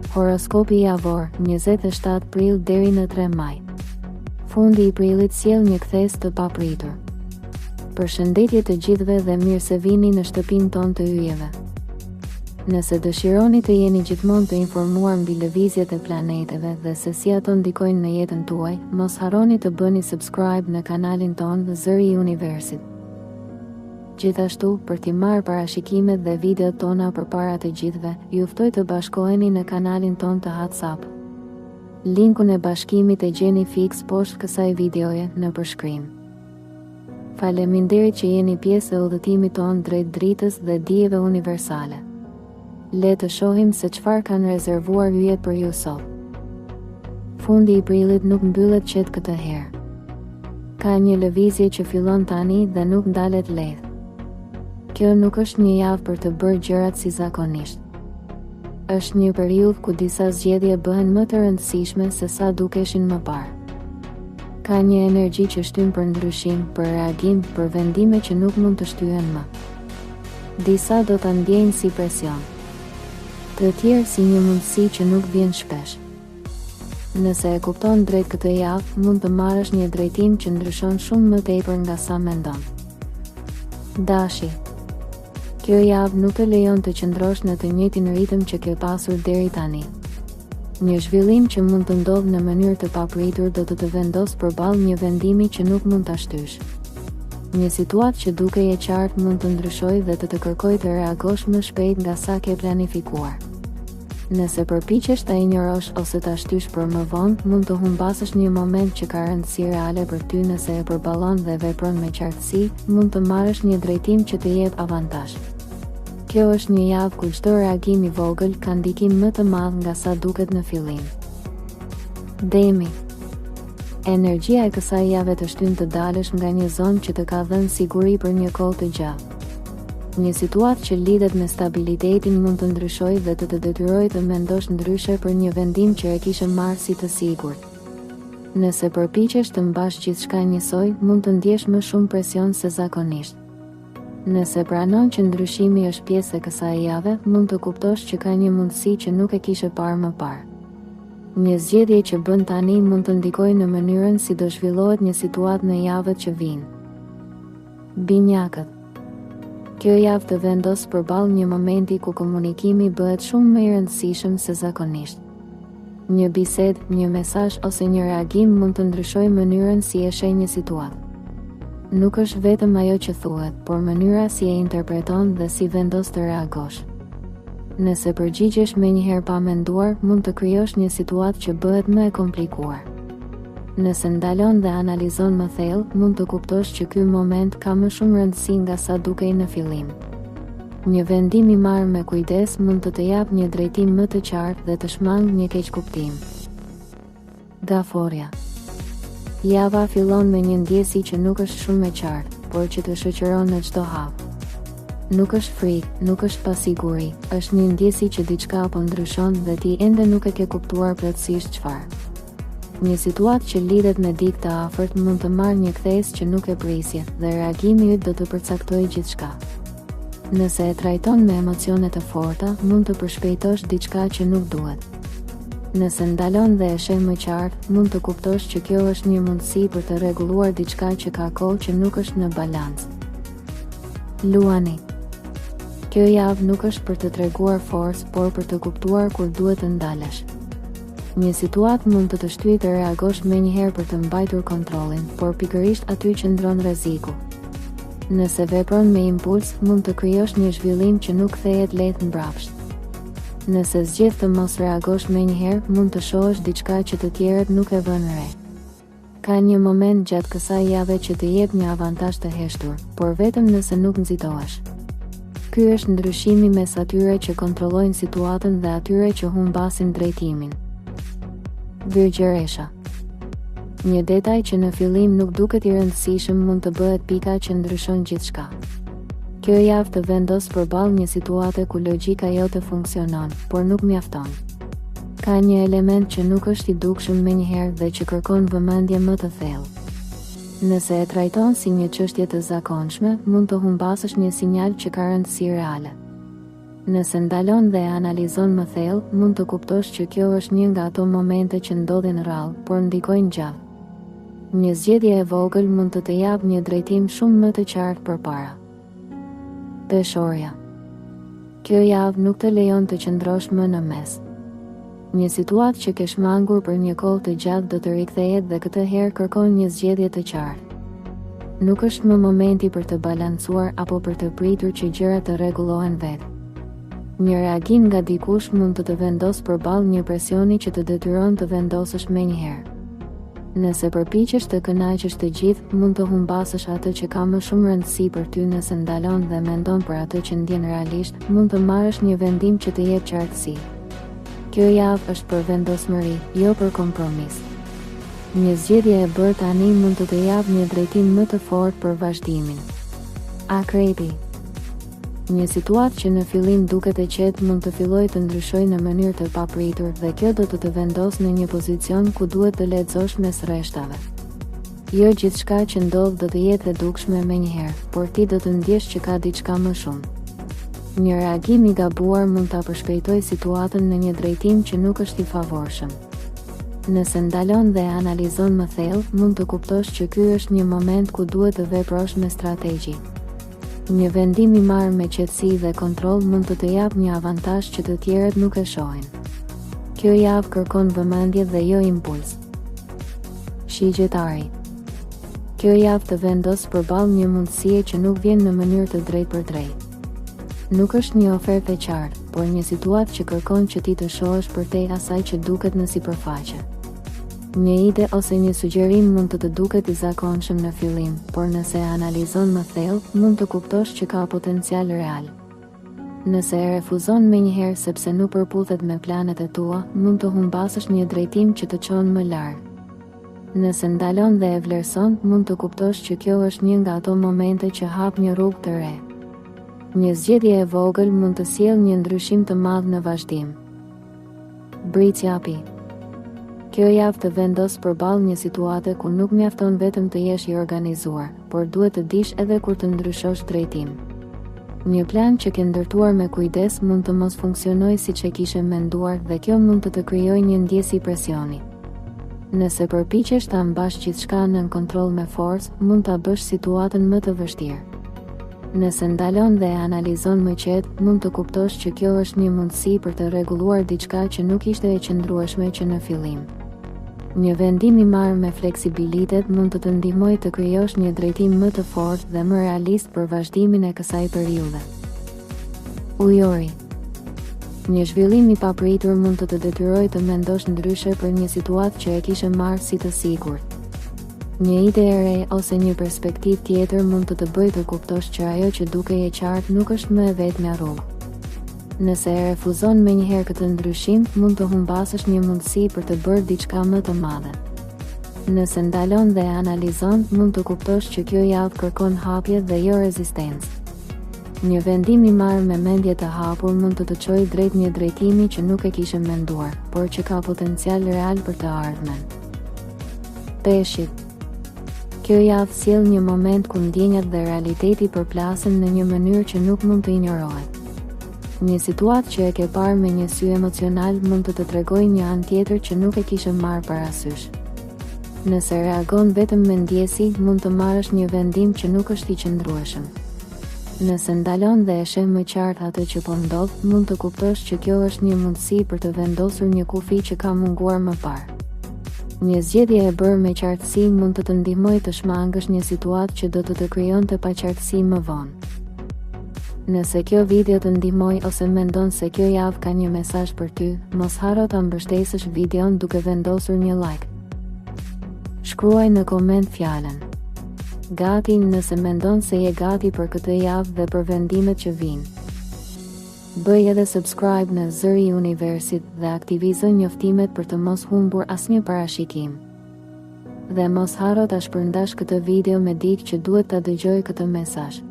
Horoskopi javor, 27 prill deri në 3 maj. Fundi i prillit sjell një kthes të papritur. Përshëndetje të gjithëve dhe mirë se vini në shtëpinë tonë të yjeve. Nëse dëshironi të jeni gjithmonë të informuar mbi lëvizjet e planeteve dhe se si ato ndikojnë në jetën tuaj, mos harroni të bëni subscribe në kanalin tonë Zëri i Universit. Gjithashtu, për t'i marrë parashikimet dhe videot tona përpara të gjithëve, ju ftoj të bashkoheni në kanalin ton të WhatsApp. Linkun e bashkimit e gjeni fiks poshtë kësaj videoje në përshkrim. Faleminderit që jeni pjesë e udhëtimit ton drejt dritës dhe dijeve universale. Le të shohim se çfarë kanë rezervuar yjet për ju sot. Fundi i prillit nuk mbyllet qetë këtë herë. Ka një lëvizje që fillon tani dhe nuk ndalet lehtë. Kjo nuk është një javë për të bërë gjërat si zakonisht. Është një periudhë ku disa zgjedhje bëhen më të rëndësishme se sa dukeshin më parë. Ka një energji që shtyn për ndryshim, për reagim, për vendime që nuk mund të shtyhen më. Disa do ta ndjejnë si presion, të tjerë si një mundësi që nuk vjen shpesh. Nëse e kupton drejt këtë javë, mund të marrësh një drejtim që ndryshon shumë më tepër nga sa mendon. Dashi. Kjo javë nuk të lejon të qëndrosh në të njëjtin ritëm që ke pasur deri tani. Një zhvillim që mund të ndodhë në mënyrë të papritur do të vendosë përballë një vendimi që nuk mund ta shtysh. Një situatë që dukej e qartë mund të ndryshojë dhe të kërkojë të reagosh më shpejt nga sa ke planifikuar. Nëse përpiqesh ta injorosh ose ta shtysh për më vonë, mund të humbasësh një moment që ka rëndësi reale për ty. Nëse e përballon dhe vepron me qartësi, mund të marrësh një drejtim që të jep avantazh. Kjo është një javë ku çdo reagim i vogël ka ndikim më të madh nga sa duket në fillim. Demi. Energjia e kësaj jave të shtyn të dalësh nga një zonë që të ka dhënë siguri për një kohë të gjatë. Një situatë që lidhet me stabilitetin mund të ndryshojë dhe të detyrojë të mendosh ndryshe për një vendim që e kishe marrë si të sigurt. Nëse përpiqesh të mbash gjithçka njësoj, mund të ndjesh më shumë presion se zakonisht. Nëse pranon që ndryshimi është pjesë e kësaj jave, mund të kuptosh që ka një mundësi që nuk e kishe parë më parë. Një zgjedhje që bën tani mund të ndikojë në mënyrën si do zhvillohet një situatë në javët që vijnë. Binjakët. Kjo javë të vendos përballë një momenti ku komunikimi bëhet shumë më i rëndësishëm se zakonisht. Një bisedë, një mesazh ose një reagim mund të ndryshojë mënyrën si e sheh një situatë. Nuk është vetëm ajo që thuhet, por mënyra si e interpreton dhe si vendos të reagosh. Nëse përgjigjesh menjëherë pa menduar, mund të krijosh një situatë që bëhet më e komplikuar. Nëse ndalon dhe analizon më thellë, mund të kuptosh që ky moment ka më shumë rëndësi nga sa dukej në fillim. Një vendim i marrë me kujdes mund të jap një drejtim më të qartë dhe të shmangë një keqkuptim. Gaforja. Java fillon me një ndjesi që nuk është shumë e qartë, por që të shoqëron në çdo hap. Nuk është frikë, nuk është pasiguri, është një ndjesi që diçka po ndryshon dhe ti ende nuk e ke kuptuar plotësisht çfarë. Një situatë që lidhet me dikë të afërt mund të marrë një kthes që nuk e prisje dhe reagimi yt do të përcaktojë gjithçka. Nëse e trajton me emocione të forta, mund të përshpejtosh diçka që nuk duhet. Nëse ndalon dhe e sheh më qartë, mund të kuptosh që kjo është një mundësi për të rregulluar diçka që ka kohë që nuk është në balancë. Luani. Kjo javë nuk është për të treguar forcë, por për të kuptuar kur duhet të ndalesh. Një situatë mund të shtyjë të reagosh menjëherë për të mbajtur kontrollin, por pikërisht aty qëndron rreziku. Nëse vepron me impuls, mund të krijosh një zhvillim që nuk kthehet lehtë mbrapsht. Nëse zgjedh të mos reagosh menjëherë, mund të shohësh diçka që të tjerët nuk e vënë re. Ka një moment gjatë kësaj jave që të jep një avantazh të heshtur, por vetëm nëse nuk nxitohesh. Ky është ndryshimi mes atyre që kontrollojnë situatën dhe atyre që humbasin drejtimin. Virgjëresha. Një detaj që në fillim nuk duket i rëndësishëm mund të bëhet pika që ndryshon gjithçka. Kjo javë të vendos përballë një situate ku logjika jote funksionon, por nuk mjafton. Ka një element që nuk është i dukshëm menjëherë dhe që kërkon vëmendje më të thellë. Nëse e trajton si një çështje të zakonshme, mund të humbasësh një sinjal që ka rëndësi reale. Nëse ndalon dhe analizon më thellë, mund të kuptosh që kjo është një nga ato momente që ndodhin rrallë, por ndikojnë gjatë. Një zgjedhje e vogël mund të jap një drejtim shumë më të qartë përpara. Peshorja. Kjo javë nuk të lejon të qëndrosh më në mes. Një situatë që ke shmangur për një kohë të gjatë do të rikthehet dhe këtë herë kërkon një zgjedhje të qartë. Nuk është më momenti për të balancuar apo për të pritur që gjërat të rregullohen vetë. Një reagim nga dikush mund të vendosë përballë një presioni që të detyron të vendosësh menjëherë. Nëse përpiqesh të kënaqësh të gjithë, mund të humbasësh atë që ka më shumë rëndësi për ty. Nëse ndalon dhe mendon për atë që ndjen realisht, mund të marrësh një vendim që të jep qartësi. Kjo javë është për vendosmëri, jo për kompromis. Një zgjedhje e bërë tani mund të japë një drejtim më të fortë për vazhdimin. Akrepi. Një situatë që në fillim duket e qetë mund të fillojë të ndryshojë në mënyrë të papritur dhe kjo do të vendosë në një pozicion ku duhet të lexosh mes rreshtave. Jo gjithçka që ndodh do të jetë e dukshme menjëherë, por ti do të ndjesh që ka diçka më shumë. Një reagim i gabuar mund ta përshpejtojë situatën në një drejtim që nuk është i favorshëm. Nëse ndalon dhe analizon më thellë, mund të kuptosh që ky është një moment ku duhet të veprosh me strategji. Një vendim i marrë me qetësi dhe kontroll mund të japë një avantazh që të tjerët nuk e shohin. Kjo javë kërkon vëmendje dhe jo impuls. Shigjetari. Kjo javë të vendos përballë një mundësie që nuk vjen në mënyrë të drejtë për drejtë. Nuk është një ofertë e qartë, por një situatë që kërkon që ti të shohësh përtej asaj që duket në sipërfaqe. Një ide ose një sugjerim mund të duket i zakonshëm në fillim, por nëse analizon më thellë, mund të kuptosh që ka potencial real. Nëse e refuzon menjëherë sepse nuk përputhet me planet e tua, mund të humbasësh një drejtim që të çon më lart. Nëse ndalon dhe e vlerëson, mund të kuptosh që kjo është një nga ato momente që hap një rrugë të re. Një zgjedhje e vogël mund të sjellë një ndryshim të madh në vazhdim. Britsjapi. Kjo javë të vendos përballë një situate ku nuk mjafton vetëm të jesh i organizuar, por duhet të dish edhe kur të ndryshosh drejtim. Një plan që ke ndërtuar me kujdes mund të mos funksionojë siç e kishe menduar dhe kjo mund të krijojë një ndjesë presioni. Nëse përpiqesh ta mbash gjithçka nën kontroll me forcë, mund ta bësh situatën më të vështirë. Nëse ndalon dhe analizon më qetë, mund të kuptosh që kjo është një mundësi për të rregulluar diçka që nuk ishte e qëndrueshme që në fillim. Një vendim i marrë me fleksibilitet mund të ndihmojë të krijosh një drejtim më të fortë dhe më realist për vazhdimin e kësaj periudhe. Ujori. Një zhvillim i papritur mund të detyrojë të mendosh ndryshe për një situatë që e kishe marrë si të sigurt. Një ide e re ose një perspektivë tjetër mund të bëjë të kuptosh që ajo që dukej e qartë nuk është më e vetmja rrugë. Nëse e refuzon menjëherë këtë ndryshim, mund të humbasësh një mundësi për të bërë diçka më të madhe. Nëse ndalon dhe analizon, mund të kuptosh që kjo javë kërkon hapje dhe jo rezistencë. Një vendim i marrë me mendje të hapur mund të çojë drejt një drejtimi që nuk e kishe menduar, por që ka potencial real për të ardhmen. Peshqit. Kjo javë sjell një moment ku ndjenjat dhe realiteti përplasen në një mënyrë që nuk mund të injorohet. Një situatë që e ke parë me një sy emocional mund të tregojë një anë tjetër që nuk e kishe marrë parasysh. Nëse reagon vetëm me ndjesi, mund të marrësh një vendim që nuk është i qëndrueshëm. Nëse ndalon dhe e sheh më qartë atë që po ndodh, mund të kuptosh që kjo është një mundësi për të vendosur një kufi që ka munguar më parë. Një zgjedhje e bërë me qartësi mund të të ndihmojë të shmangësh një situatë që do të krijonte paqartësi më vonë. Nëse kjo video të ndihmoi ose mendon se kjo javë ka një mesazh për ty, mos harro ta mbështesësh videon duke vendosur një like. Shkruaj në koment fjalën gati nëse mendon se je gati për këtë javë dhe për vendimet që vijnë. Bëj edhe subscribe në Zëri i Universit dhe aktivizo njoftimet për të mos humbur asnjë parashikim. Dhe mos harro ta shpërndash këtë video me dikë që duhet ta dëgjojë këtë mesazh.